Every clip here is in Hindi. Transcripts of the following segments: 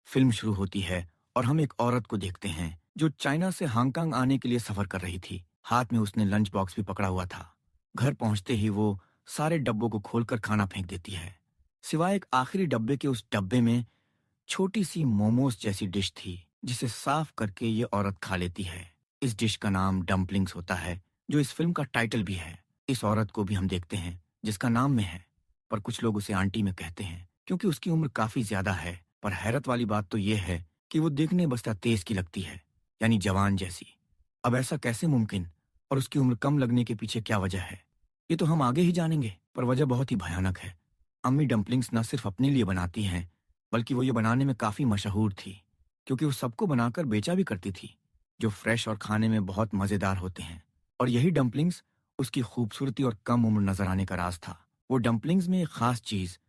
फिल्म शुरू होती है और हम एक औरत को देखते हैं जो चाइना से हांगकांग आने के लिए सफर कर रही थी। हाथ में उसने लंच बॉक्स भी पकड़ा हुआ था। घर पहुंचते ही वो सारे डब्बों को खोलकर खाना फेंक देती है, सिवाय एक आखिरी डब्बे के। उस डब्बे में छोटी सी मोमोज जैसी डिश थी, जिसे साफ करके ये औरत खा लेती है। इस डिश का नाम डम्पलिंग्स होता है, जो इस फिल्म का टाइटल भी है। इस औरत को भी हम देखते हैं जिसका नाम में है, पर कुछ लोग उसे आंटी में कहते हैं क्योंकि उसकी उम्र काफी ज्यादा है। पर हैरत वाली बात तो ये है कि वो देखने बस्ता तेज की लगती है, यानी जवान जैसी। अब ऐसा कैसे मुमकिन, और उसकी उम्र कम लगने के पीछे क्या वजह है, ये तो हम आगे ही जानेंगे। पर वजह बहुत ही भयानक है। अम्मी डम्पलिंग्स न सिर्फ अपने लिए बनाती हैं, बल्कि वो ये बनाने में काफी मशहूर थी, क्योंकि वो सबको बनाकर बेचा भी करती थी, जो फ्रेश और खाने में बहुत मजेदार होते हैं। और यही डम्पलिंग्स उसकी खूबसूरती और कम उम्र नजर आने का राज था। वो डम्पलिंग्स में एक खास चीज,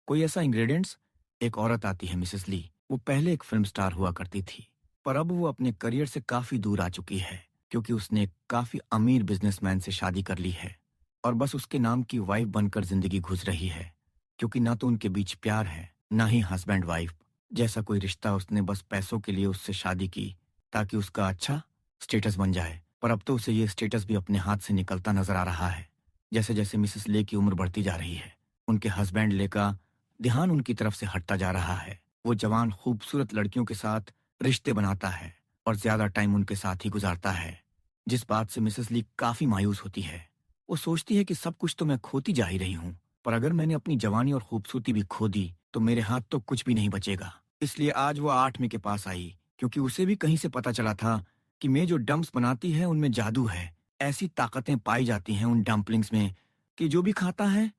कोई ऐसा इंग्रेडिएंट्स। एक औरत आती है, मिसेस ली। वो पहले एक फिल्म स्टार हुआ करती थी, पर अब वो अपने करियर से काफी दूर आ चुकी है, क्योंकि उसने एक काफी अमीर बिजनेसमैन से शादी कर ली है और बस उसके नाम की वाइफ बनकर जिंदगी गुजर रही है। क्योंकि ना तो उनके बीच प्यार है, ना ही हस्बैंड वाइफ जैसा कोई रिश्ता। उसने बस पैसों के लिए उससे शादी की, ताकि उसका अच्छा स्टेटस बन जाए। पर अब तो उसे ये स्टेटस भी अपने हाथ से निकलता नजर आ रहा है। जैसे जैसे मिसेस ले की उम्र बढ़ती जा रही है, उनके हस्बैंड ले का ध्यान उनकी तरफ से हटता जा रहा है। वो जवान खूबसूरत लड़कियों के साथ रिश्ते बनाता है और ज्यादा टाइम उनके साथ ही गुजारता है, जिस बात से मिसेस ली काफी मायूस होती है। वो सोचती है कि सब कुछ तो मैं खोती जा ही रही हूँ, पर अगर मैंने अपनी जवानी और खूबसूरती भी खो दी तो मेरे हाथ तो कुछ भी नहीं बचेगा। इसलिए आज वो 8 में के पास आई, क्योंकि उसे भी कहीं से पता चला था कि मैं जो डम्प्स बनाती है उनमें जादू है। ऐसी ताकतें पाई जाती हैं उन डम्पलिंग्स में कि जो भी खाता है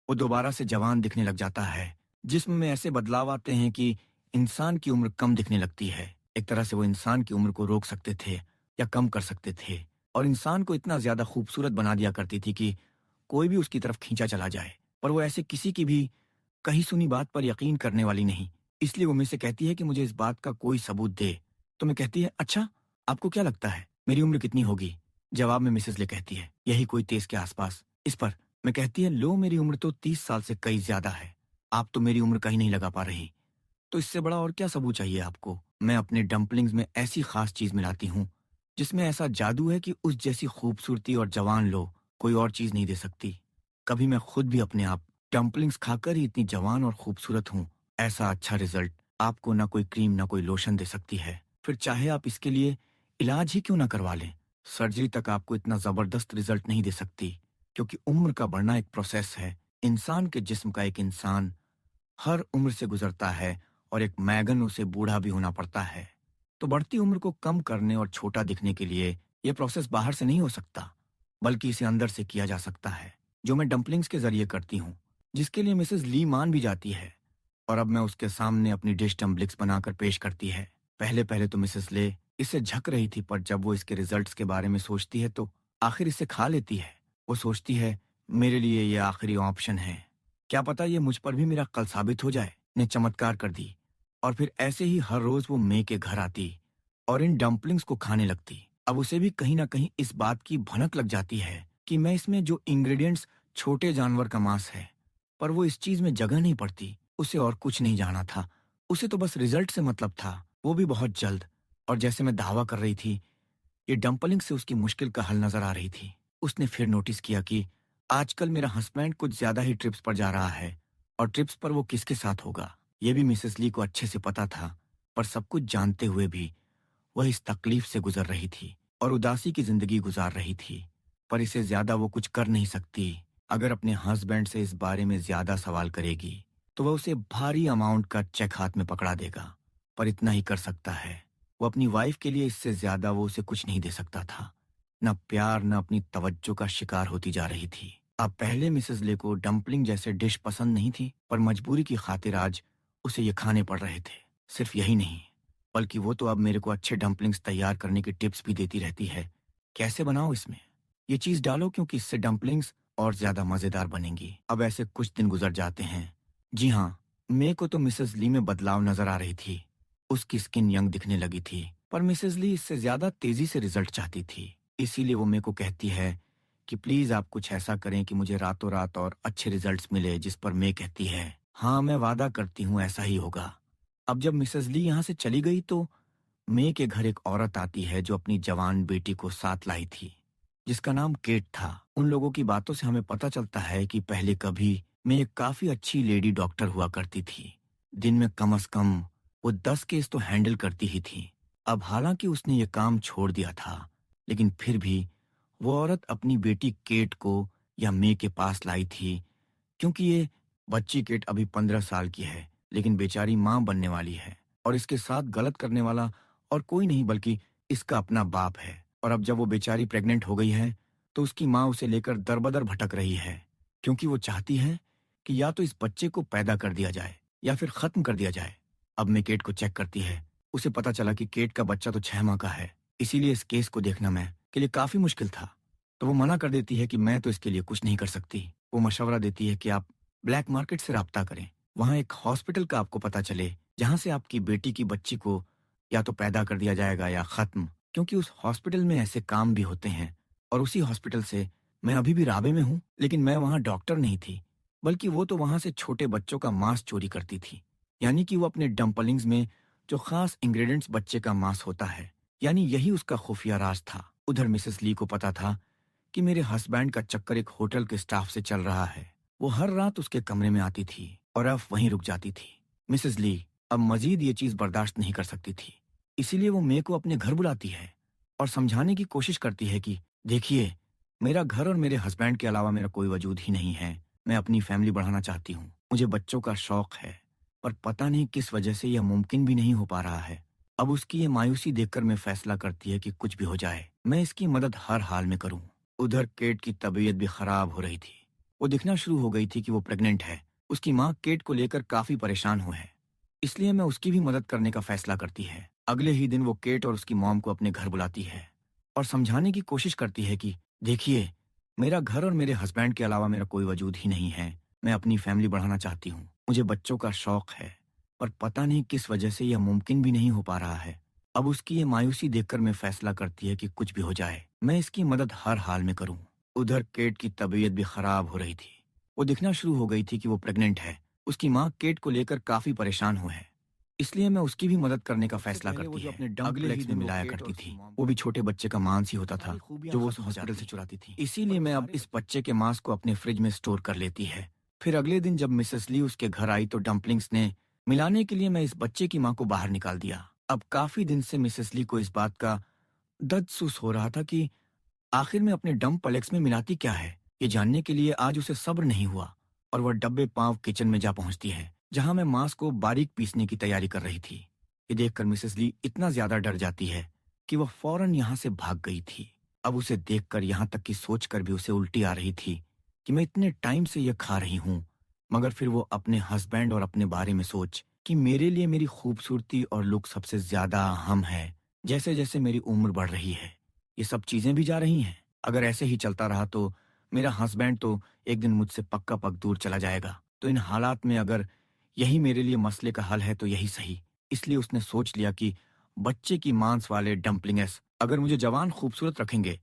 वो दोबारा से जवान दिखने लग जाता है। जिस्म में ऐसे बदलाव आते हैं कि इंसान की उम्र कम दिखने लगती है। एक तरह से वो इंसान की उम्र को रोक सकते थे या कम कर सकते थे, और इंसान को इतना ज्यादा खूबसूरत बना दिया करती थी कि कोई भी उसकी तरफ खींचा चला जाए। पर वो ऐसे किसी की भी कही सुनी बात पर यकीन करने वाली नहीं। इसलिए वो मुझसे कहती है कि मुझे इस बात का कोई सबूत दे। तो मैं कहती है, अच्छा, आपको क्या लगता है मेरी उम्र कितनी होगी? जवाब में मिसेस ले कहती है, यही कोई 23 के आसपास। इस पर मैं कहती है, लो, मेरी उम्र तो 30 साल से कई ज्यादा है। आप तो मेरी उम्र कहीं नहीं लगा पा रही। तो इससे बड़ा और क्या सबूत चाहिए आपको? मैं अपने डम्पलिंग्स में ऐसी खास चीज मिलाती हूँ जिसमें ऐसा जादू है कि उस जैसी खूबसूरती और जवान लो कोई और चीज नहीं दे सकती। कभी मैं खुद भी अपने आप डम्पलिंग्स खाकर ही इतनी जवान और खूबसूरत हूँ। ऐसा अच्छा रिजल्ट आपको ना कोई क्रीम ना कोई लोशन दे सकती है, फिर चाहे आप इसके लिए इलाज ही क्यों ना करवा लें। सर्जरी तक आपको इतना जबरदस्त रिजल्ट नहीं दे सकती, क्योंकि उम्र का बढ़ना एक प्रोसेस है। इंसान के जिस्म का एक इंसान हर उम्र से गुजरता है, और एक मैगन उसे बूढ़ा भी होना पड़ता है। तो बढ़ती उम्र को कम करने और छोटा दिखने के लिए यह प्रोसेस बाहर से नहीं हो सकता, बल्कि इसे अंदर से किया जा सकता है, जो मैं डम्पलिंग्स के जरिए करती हूँ, जिसके लिए मिसेस ली मान भी जाती है। और अब मैं उसके सामने अपनी डिश डम्पलिंग्स बनाकर पेश करती है। पहले पहले तो मिसेस ले इससे झक रही थी, पर जब वो इसके रिजल्ट्स के बारे में सोचती है तो आखिर इसे खा लेती है। वो सोचती है, मेरे लिए ये आखिरी ऑप्शन है, क्या पता ये मुझ पर भी मेरा कल साबित हो जाए। ने चमत्कार कर दी। और फिर ऐसे ही हर रोज वो मे के घर आती और इन डम्पलिंग्स को खाने लगती। अब उसे भी कहीं ना कहीं इस बात की भनक लग जाती है कि मैं इसमें जो इंग्रेडिएंट्स छोटे जानवर का मांस है, पर वो इस चीज में जगह नहीं पड़ती। उसे और कुछ नहीं जाना था, उसे तो बस रिजल्ट से मतलब था, वो भी बहुत जल्द। और जैसे मैं दावा कर रही थी, ये डंपलिंग से उसकी मुश्किल का हल नजर आ रही थी। उसने फिर नोटिस किया कि आजकल मेरा हस्बैंड कुछ ज्यादा ही ट्रिप्स पर जा रहा है, और ट्रिप्स पर वो किसके साथ होगा ये भी मिसेस ली को अच्छे से पता था। पर सब कुछ जानते हुए भी वह इस तकलीफ से गुजर रही थी और उदासी की जिंदगी गुजार रही थी। पर इसे ज्यादा वो कुछ कर नहीं सकती। अगर अपने हस्बैंड से इस बारे में ज्यादा सवाल करेगी तो वह उसे भारी अमाउंट का चेक हाथ में पकड़ा देगा। पर इतना ही कर सकता है, वो अपनी वाइफ के लिए। इससे ज्यादा वो उसे कुछ नहीं दे सकता था। न प्यार न अपनी तवज्जो का शिकार होती जा रही थी। अब पहले मिसेस ले को डम्पलिंग जैसे डिश पसंद नहीं थी, पर मजबूरी की खातिर आज उसे ये खाने पड़ रहे थे। सिर्फ यही नहीं, बल्कि वो तो अब मेरे को अच्छे डम्पलिंग्स तैयार करने की टिप्स भी देती रहती है। कैसे बनाओ इसमें ये चीज डालो, क्योंकि इससे डम्पलिंग्स और ज्यादा मजेदार बनेंगी। अब ऐसे कुछ दिन गुजर जाते हैं। जी हाँ, मेरे को तो मिसेस ली में बदलाव नजर आ रही थी। उसकी स्किन यंग दिखने लगी थी, पर मिसेस ली इससे ज्यादा तेजी से रिजल्ट चाहती थी। इसीलिए वो मेरे को कहती है कि प्लीज आप कुछ ऐसा करें कि मुझे रातों रात और अच्छे रिजल्ट्स मिले। जिस पर मैं कहती है, हाँ, मैं वादा करती हूँ ऐसा ही होगा। अब जब मिसेस ली यहाँ से चली गई तो मे के घर एक औरत आती है जो अपनी जवान बेटी को साथ लाई थी, जिसका नाम केट था। उन लोगों की बातों से हमें पता चलता है कि पहले कभी मे एक काफी अच्छी लेडी डॉक्टर हुआ करती थी। दिन में कम से कम वो 10 केस तो हैंडल करती ही थी। अब हालांकि उसने ये काम छोड़ दिया था, लेकिन फिर भी वो औरत अपनी बेटी केट को या मे के पास लाई थी, क्योंकि ये बच्ची केट अभी 15 साल की है, लेकिन बेचारी माँ बनने वाली है और इसके साथ गलत करने वाला और कोई नहीं बल्कि इसका अपना बाप है। और अब जब वो बेचारी प्रेग्नेंट हो गई है तो उसकी माँ उसे लेकर दरबदर भटक रही है, क्योंकि वो चाहती है कि या तो इस बच्चे को पैदा कर दिया जाए या फिर खत्म कर दिया जाए। अब मैं केट को चेक करती है। उसे पता चला कि केट का बच्चा तो 6 माह का है, इसीलिए इस केस को देखना मैं के लिए काफी मुश्किल था। तो वो मना कर देती है कि मैं तो इसके लिए कुछ नहीं कर सकती। वो मशवरा देती है कि आप ब्लैक मार्केट से राब्ता करें, वहां एक हॉस्पिटल का आपको पता चले जहां से आपकी बेटी की बच्ची को या तो पैदा कर दिया जाएगा या खत्म, क्योंकि उस हॉस्पिटल में ऐसे काम भी होते हैं। और उसी हॉस्पिटल से मैं अभी भी राबे में हूँ, लेकिन मैं वहां डॉक्टर नहीं थी, बल्कि वो तो वहां से छोटे बच्चों का मांस चोरी करती थी। यानी कि वो अपने डम्पलिंग्स में जो खास इंग्रेडिएंट्स बच्चे का मांस होता है, यानी यही उसका खुफिया राज था। उधर मिसेस ली को पता था कि मेरे हस्बैंड का चक्कर एक होटल के स्टाफ से चल रहा है। वो हर रात उसके कमरे में आती थी और अब वहीं रुक जाती थी। मिसेस ली अब मजीद ये चीज बर्दाश्त नहीं कर सकती थी, इसीलिए वो मे को अपने घर बुलाती है और समझाने की कोशिश करती है कि देखिए, मेरा घर और मेरे हस्बैंड के अलावा मेरा कोई वजूद ही नहीं है। मैं अपनी फैमिली बढ़ाना चाहती हूँ, मुझे बच्चों का शौक है, पर पता नहीं किस वजह से यह मुमकिन भी नहीं हो पा रहा है। अब उसकी ये मायूसी देखकर मैं फैसला करती है कि कुछ भी हो जाए मैं इसकी मदद हर हाल में करूं। उधर केट की तबीयत भी खराब हो रही थी। वो दिखना शुरू हो गई थी कि वो प्रेग्नेंट है। उसकी माँ केट को लेकर काफी परेशान हुए है, इसलिए मैं उसकी भी मदद करने का फैसला करती है। अगले ही दिन वो केट और उसकी मॉम को अपने घर बुलाती है और समझाने की कोशिश करती है कि देखिए, मेरा घर और मेरे हस्बैंड के अलावा मेरा कोई वजूद ही नहीं है। मैं अपनी फैमिली बढ़ाना चाहती हूँ, मुझे बच्चों का शौक है, पर पता नहीं किस वजह से यह मुमकिन भी नहीं हो पा रहा है। अब उसकी ये मायूसी देखकर मैं फैसला करती है कि कुछ भी हो जाए मैं इसकी मदद हर हाल में करूं। उधर केट की तबीयत भी खराब हो रही थी। वो दिखना शुरू हो गई थी कि वो प्रेग्नेंट है। उसकी माँ केट को लेकर काफी परेशान हुए है, इसलिए मैं उसकी भी मदद करने का फैसला करती है। अपने अगले ही दिन मिलाया करती थी, वो भी छोटे बच्चे का मांस ही होता था जो वो उस हॉस्पिटल से चुराती थी। इसीलिए मैं अब इस बच्चे के मांस को अपने फ्रिज में स्टोर कर लेती है। फिर अगले दिन जब मिसेस ली उसके घर आई तो डम्पलिंग्स ने मिलाने के लिए मैं इस बच्चे की माँ को बाहर निकाल दिया। अब काफी दिन से मिसेस ली को इस बात का दर्द-सूस हो रहा था कि आखिर में अपने डंप पलेक्स में मिलाती क्या है। ये जानने के लिए आज उसे सब्र नहीं हुआ और वह डब्बे पांव किचन में जा पहुंचती है, जहां मैं मांस को बारीक पीसने की तैयारी कर रही थी। ये देखकर मिसेस ली इतना ज्यादा डर जाती है कि वह फौरन यहां से भाग गई थी। अब उसे देखकर यहां तक कि सोचकर भी उसे उल्टी आ रही थी कि मैं इतने टाइम से यह खा रही हूं। मगर फिर वो अपने हस्बैंड और अपने बारे में सोच कि मेरे लिए मेरी खूबसूरती और लुक सबसे ज्यादा अहम है। जैसे जैसे मेरी उम्र बढ़ रही है, ये सब चीजें भी जा रही हैं। अगर ऐसे ही चलता रहा तो मेरा हस्बैंड तो एक दिन मुझसे पक्का पक दूर चला जाएगा। तो इन हालात में अगर यही मेरे लिए मसले का हल है तो यही सही। इसलिए उसने सोच लिया कि बच्चे की मांस वाले डम्पलिंग्स अगर मुझे जवान खूबसूरत रखेंगे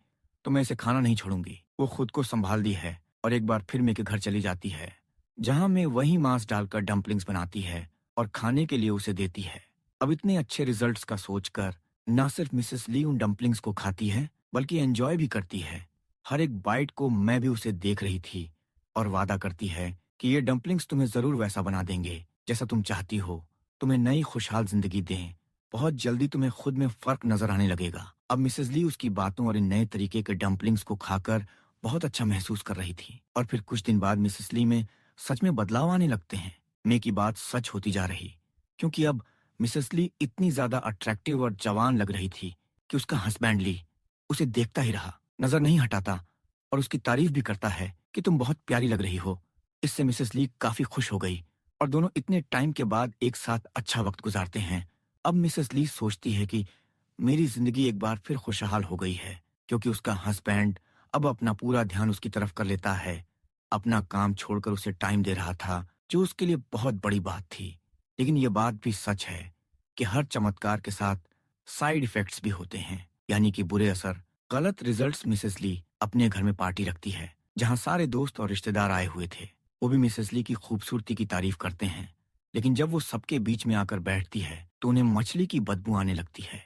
तो मैं इसे खाना नहीं छोड़ूंगी। वो खुद को संभाल दी है और एक बार फिर मे के घर चली जाती है, जहां मैं वही मांस डालकर डम्पलिंग्स बनाती है और खाने के लिए उसे देती है। अब इतने अच्छे रिजल्ट्स का सोचकर न सिर्फ मिसेस ली उन डम्पलिंग्स को खाती है, बल्कि एंजॉय भी करती है। हर एक बाइट को मैं भी उसे देख रही थी और वादा करती है कि ये डम्पलिंग्स तुम्हें जरूर वैसा बना देंगे जैसा तुम चाहती हो, तुम्हें नई खुशहाल जिंदगी दें। बहुत जल्दी तुम्हें खुद में फर्क नजर आने लगेगा। अब मिसेस ली उसकी बातों और इन नए तरीके के डम्पलिंग्स को खाकर बहुत अच्छा महसूस कर रही थी। और फिर कुछ दिन बाद मिसेस ली में सच में बदलाव आने लगते हैं। मे की बात सच होती जा रही, क्योंकि अब मिसेस ली इतनी ज्यादा अट्रैक्टिव और जवान लग रही थी कि उसका हस्बैंड ली उसे देखता ही रहा, नजर नहीं हटाता और उसकी तारीफ भी करता है कि तुम बहुत प्यारी लग रही हो। इससे मिसेस ली काफी खुश हो गई और दोनों इतने टाइम के बाद एक साथ अच्छा वक्त गुजारते हैं। अब मिसेस ली सोचती है कि मेरी जिंदगी एक बार फिर खुशहाल हो गई है, क्योंकि उसका हस्बैंड अब अपना पूरा ध्यान उसकी तरफ कर लेता है, अपना काम छोड़कर उसे टाइम दे रहा था, जो उसके लिए बहुत बड़ी बात थी। लेकिन यह बात भी सच है कि हर चमत्कार के साथ साइड इफेक्ट्स भी होते हैं, यानी कि बुरे असर। गलत रिजल्ट्स। मिसेस ली अपने घर में पार्टी रखती है, जहां सारे दोस्त और रिश्तेदार आए हुए थे। वो भी मिसेस ली की खूबसूरती की तारीफ करते हैं, लेकिन जब वो सबके बीच में आकर बैठती है तो उन्हें मछली की बदबू आने लगती है,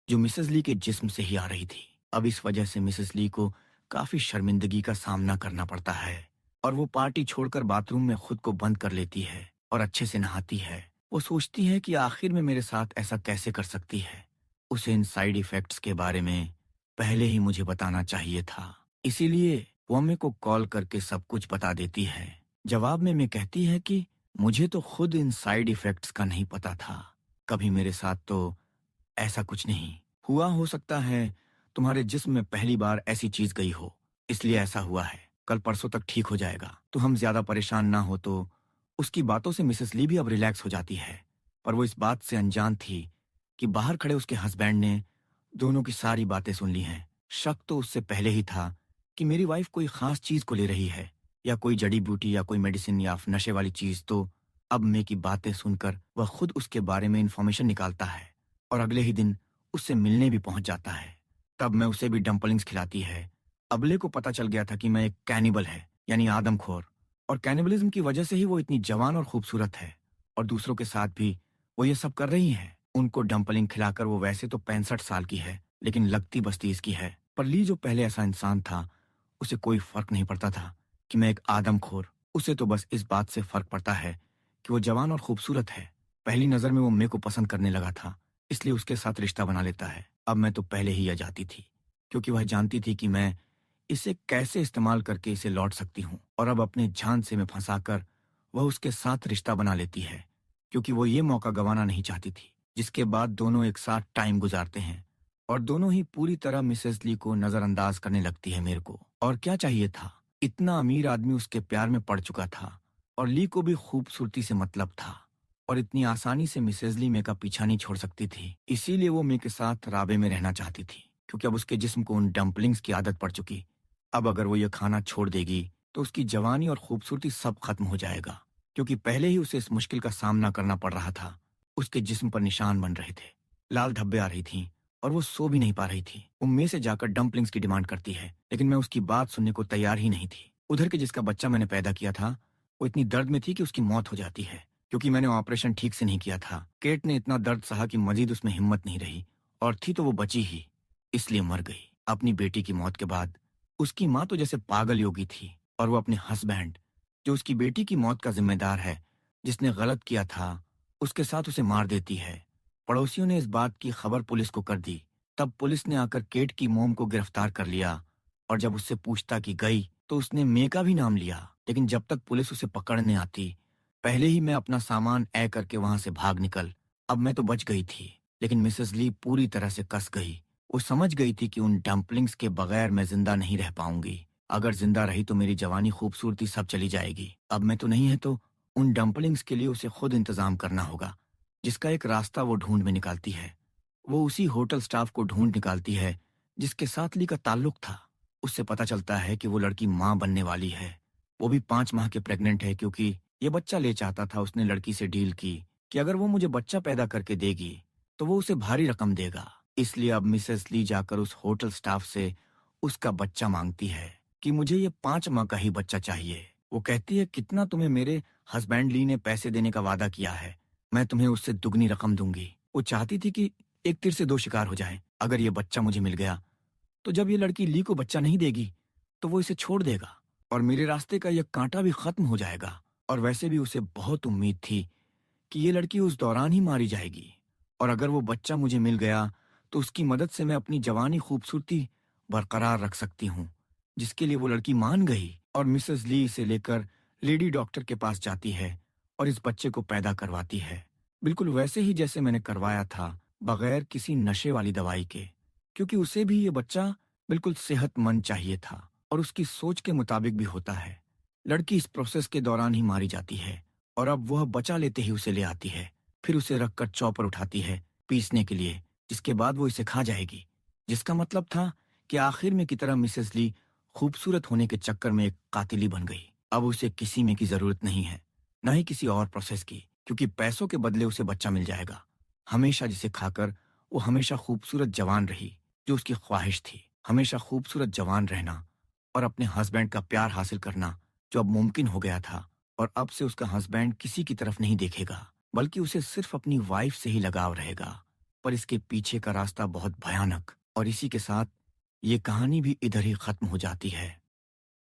जो मिसेस ली के जिस्म से ही आ रही थी। अब इस वजह से मिसेस ली को काफी शर्मिंदगी का सामना करना पड़ता है और वो पार्टी छोड़कर बाथरूम में खुद को बंद कर लेती है और अच्छे से नहाती है। वो सोचती है कि आखिर में मेरे साथ ऐसा कैसे कर सकती है। उसे इन साइड इफेक्ट्स के बारे में पहले ही मुझे बताना चाहिए था, इसीलिए वो अम्मी को कॉल करके सब कुछ बता देती है। जवाब में मैं कहती है कि मुझे तो खुद इन साइड इफेक्ट्स का नहीं पता था, कभी मेरे साथ तो ऐसा कुछ नहीं हुआ। हो सकता है तुम्हारे जिस्म में पहली बार ऐसी चीज गई हो, इसलिए ऐसा हुआ है। कल परसों तक ठीक हो जाएगा, तो हम ज्यादा परेशान ना हो। तो उसकी बातों से मिसेस ली भी अब रिलैक्स हो जाती है, पर वो इस बात से अनजान थी कि बाहर खड़े उसके हस्बैंड ने दोनों की सारी बातें सुन ली हैं। शक तो उससे पहले ही था कि मेरी वाइफ कोई खास चीज को ले रही है, या कोई जड़ी बूटी या कोई मेडिसिन या नशे वाली चीज। तो अब मैं की बातें सुनकर वह खुद उसके बारे में इंफॉर्मेशन निकालता है और अगले ही दिन उससे मिलने भी पहुंच जाता है। तब मैं उसे भी डम्पलिंग्स खिलाती है। अबले को पता चल गया था कि मैं एक कैनिबल है, यानी आदमखोर, और कैनिबलिज्म की वजह से ही वो इतनी जवान और खूबसूरत है, और दूसरों के साथ भी वो ये सब कर रही है। उनको डम्पलिंग खिलाकर वो वैसे तो 65 साल की है, लेकिन लगती बस्ती इसकी है। पर ली जो पहले ऐसा इंसान था, उसे कोई फर्क नहीं पड़ता था कि मैं एक आदमखोर। उसे तो बस इस बात से फर्क पड़ता है कि वो जवान और खूबसूरत है। पहली नजर में वो मेरे को पसंद करने लगा था, इसलिए उसके साथ रिश्ता बना लेता है। अब मैं तो पहले ही यह जाती थी, क्योंकि वह जानती थी कि मैं इसे कैसे इस्तेमाल करके इसे लौट सकती हूँ, और अब अपने जान से में फंसाकर वह उसके साथ रिश्ता बना लेती है, क्योंकि वो ये मौका गंवाना नहीं चाहती थी। जिसके बाद दोनों एक साथ टाइम गुजारते हैं और दोनों ही पूरी तरह मिसेस ली को नजरअंदाज करने लगती है मेरे को। और क्या चाहिए था, इतना अमीर आदमी उसके प्यार में पड़ चुका था, और ली को भी खूबसूरती से मतलब था, और इतनी आसानी से मिसेस ली मे का पीछा नहीं छोड़ सकती थी। इसीलिए वो मे के साथ राबे में रहना चाहती थी, क्योंकि अब उसके जिस्म को उन डम्पलिंग्स की आदत पड़ चुकी। अब अगर वो ये खाना छोड़ देगी तो उसकी जवानी और खूबसूरती सब खत्म हो जाएगा, क्योंकि पहले ही उसे इस मुश्किल का सामना करना पड़ रहा था। उसके जिस्म पर निशान बन रहे थे, लाल धब्बे आ रही थीं, और वो सो भी नहीं पा रही थी। वो मे से जाकर डम्पलिंग्स की डिमांड करती है, लेकिन मैं उसकी बात सुनने को तैयार ही नहीं थी। उधर के जिसका बच्चा मैंने पैदा किया था, वो इतनी दर्द में थी कि उसकी मौत हो जाती है, क्योंकि मैंने ऑपरेशन ठीक से नहीं किया था। केट ने इतना दर्द सहा कि मजीद उसमें हिम्मत नहीं रही, और थी तो वो बची ही, इसलिए मर गई। अपनी बेटी की मौत के बाद उसकी माँ तो जैसे पागल योगी थी, और वो अपने हस्बैंड, जो उसकी बेटी की मौत का जिम्मेदार है, जिसने गलत किया था, उसके साथ उसे मार देती है। पड़ोसियों ने इस बात की खबर पुलिस को कर दी। तब पुलिस ने आकर केट की मोम को गिरफ्तार कर लिया, और जब उससे पूछता की गई तो उसने मे का भी नाम लिया। लेकिन जब तक पुलिस उसे पकड़ने आती, पहले ही मैं अपना सामान ऐ करके वहां से भाग निकल। अब मैं तो बच गई थी, लेकिन मिसेस ली पूरी तरह से कस गई। वो समझ गई थी कि उन डम्पलिंग्स के बगैर मैं जिंदा नहीं रह पाऊंगी। अगर जिंदा रही तो मेरी जवानी खूबसूरती सब चली जाएगी। अब मैं तो नहीं है, तो उन डम्पलिंग्स के लिए उसे खुद इंतजाम करना होगा, जिसका एक रास्ता वो ढूंढ में निकालती है। वो उसी होटल स्टाफ को ढूंढ निकालती है जिसके साथ ली का ताल्लुक था। उससे पता चलता है कि वो लड़की माँ बनने वाली है। वो भी 5 माह के प्रेग्नेंट है, क्योंकि ये बच्चा ले चाहता था। उसने लड़की से डील की कि अगर वो मुझे बच्चा पैदा करके देगी तो वो उसे भारी रकम देगा। इसलिए अब मिसेस ली जाकर उस होटल स्टाफ से उसका बच्चा मांगती है कि मुझे ये 5 माह का ही बच्चा चाहिए। वो कहती है, कितना तुम्हें मेरे हस्बैंड ली ने पैसे देने का वादा किया है, मैं तुम्हें उससे दुगनी रकम दूंगी। वो चाहती थी कि एक तीर से दो शिकार हो जाए। अगर ये बच्चा मुझे मिल गया तो जब ये लड़की ली को बच्चा नहीं देगी तो वो इसे छोड़ देगा, और मेरे रास्ते का यह कांटा भी खत्म हो जाएगा। और वैसे भी उसे बहुत उम्मीद थी कि ये लड़की उस दौरान ही मारी जाएगी, और अगर वो बच्चा मुझे मिल गया तो उसकी मदद से मैं अपनी जवानी खूबसूरती बरकरार रख सकती हूँ, जिसके लिए वो लड़की मान गई। और मिसेस ली इसे लेकर लेडी डॉक्टर के पास जाती है और इस बच्चे को पैदा करवाती है, बिल्कुल वैसे ही जैसे मैंने करवाया था, बगैर किसी नशे वाली दवाई के, क्योंकि उसे भी ये बच्चा बिल्कुल सेहतमंद चाहिए था, और उसकी सोच के मुताबिक भी होता है। लड़की इस प्रोसेस के दौरान ही मारी जाती है, और अब वह बचा लेते ही उसे ले आती है। फिर उसे रखकर चॉपर उठाती है पीसने के लिए, जिसके बाद वो इसे खा जाएगी। जिसका मतलब था कि आखिर में की तरह मिसेस ली खूबसूरत होने के चक्कर में एक कातिली बन गई। अब उसे किसी में की जरूरत नहीं है, न ही किसी और प्रोसेस की, क्योंकि पैसों के बदले उसे बच्चा मिल जाएगा, हमेशा, जिसे खाकर वो हमेशा खूबसूरत जवान रही, जो उसकी ख्वाहिश थी। हमेशा खूबसूरत जवान रहना और अपने हस्बैंड का प्यार हासिल करना, जो अब मुमकिन हो गया था। और अब से उसका हस्बैंड किसी की तरफ नहीं देखेगा, बल्कि उसे सिर्फ अपनी वाइफ से ही लगाव रहेगा। पर इसके पीछे का रास्ता बहुत भयानक, और इसी के साथ ये कहानी भी इधर ही खत्म हो जाती है।